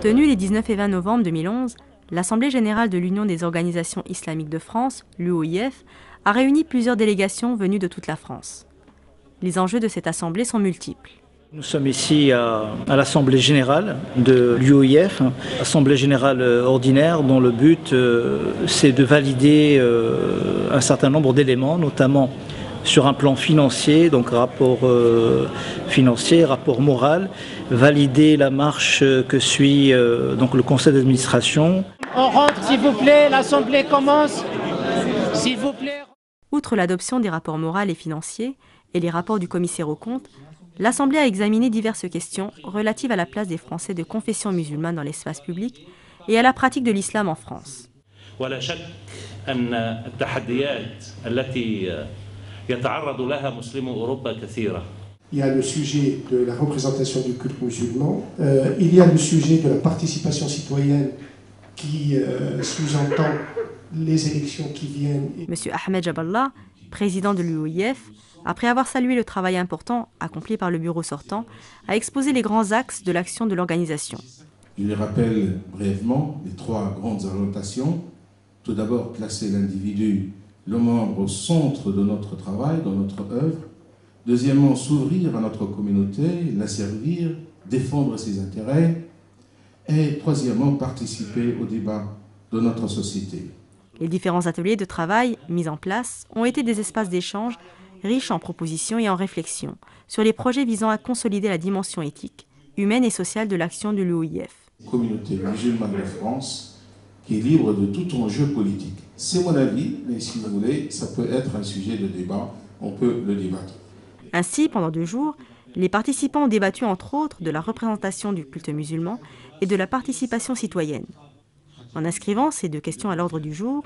Tenue les 19 et 20 novembre 2011, l'Assemblée générale de l'Union des organisations islamiques de France, l'UOIF, a réuni plusieurs délégations venues de toute la France. Les enjeux de cette assemblée sont multiples. Nous sommes ici à l'Assemblée générale de l'UOIF, Assemblée générale ordinaire dont le but c'est de valider un certain nombre d'éléments, notamment sur un plan financier, donc rapport financier, rapport moral, valider la marche que suit donc le conseil d'administration. On rentre s'il vous plaît, l'Assemblée commence, s'il vous plaît. Outre l'adoption des rapports moraux et financiers et les rapports du commissaire aux comptes, l'Assemblée a examiné diverses questions relatives à la place des Français de confession musulmane dans l'espace public et à la pratique de l'islam en France. Il y a le sujet de la représentation du culte musulman, il y a le sujet de la participation citoyenne qui sous-entend les élections qui viennent. Monsieur Ahmed Jaballah, président de l'UOIF, après avoir salué le travail important accompli par le bureau sortant, a exposé les grands axes de l'action de l'organisation. Je les rappelle brièvement les trois grandes orientations. Tout d'abord, placer l'individu, le membre au centre de notre travail, de notre œuvre. Deuxièmement, s'ouvrir à notre communauté, la servir, défendre ses intérêts. Et troisièmement, participer au débat de notre société. Les différents ateliers de travail mis en place ont été des espaces d'échange riches en propositions et en réflexions sur les projets visant à consolider la dimension éthique, humaine et sociale de l'action de l'UOIF. Communauté musulmane de France qui est libre de tout enjeu politique. C'est mon avis, mais si vous voulez, ça peut être un sujet de débat, on peut le débattre. Ainsi, pendant 2 jours, les participants ont débattu entre autres de la représentation du culte musulman et de la participation citoyenne. En inscrivant ces 2 questions à l'ordre du jour,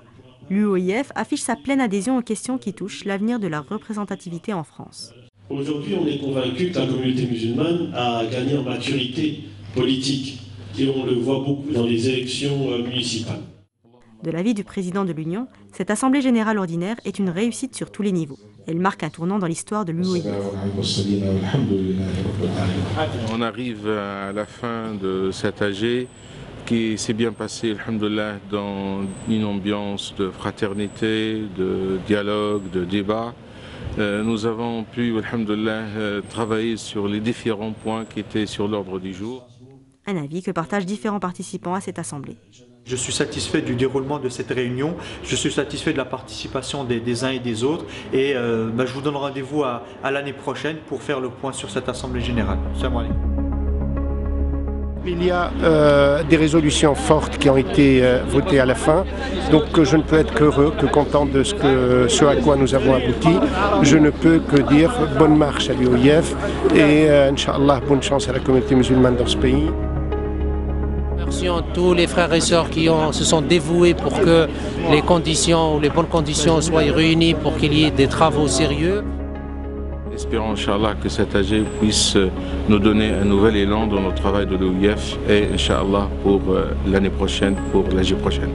l'UOIF affiche sa pleine adhésion aux questions qui touchent l'avenir de la représentativité en France. Aujourd'hui, on est convaincu que la communauté musulmane a gagné en maturité politique, et on le voit beaucoup dans les élections municipales. De l'avis du président de l'Union, cette Assemblée générale ordinaire est une réussite sur tous les niveaux. Elle marque un tournant dans l'histoire de l'UOIF. On arrive à la fin de cet AG qui s'est bien passé, alhamdoulilah, dans une ambiance de fraternité, de dialogue, de débat. Nous avons pu, alhamdoulilah, travailler sur les différents points qui étaient sur l'ordre du jour. Un avis que partagent différents participants à cette assemblée. Je suis satisfait du déroulement de cette réunion, je suis satisfait de la participation des uns et des autres et je vous donne rendez-vous à l'année prochaine pour faire le point sur cette assemblée générale. Salam alaikum. Il y a des résolutions fortes qui ont été votées à la fin, donc je ne peux être qu'heureux, que content de ce à quoi nous avons abouti. Je ne peux que dire bonne marche à l'UOIF et Inch'Allah, bonne chance à la communauté musulmane dans ce pays. À tous les frères et sœurs qui se sont dévoués pour que les conditions, les bonnes conditions soient réunies pour qu'il y ait des travaux sérieux. Espérons, Inch'Allah, que cet AG puisse nous donner un nouvel élan dans notre travail de l'UOIF et, Inch'Allah, pour l'année prochaine, pour l'AG prochaine.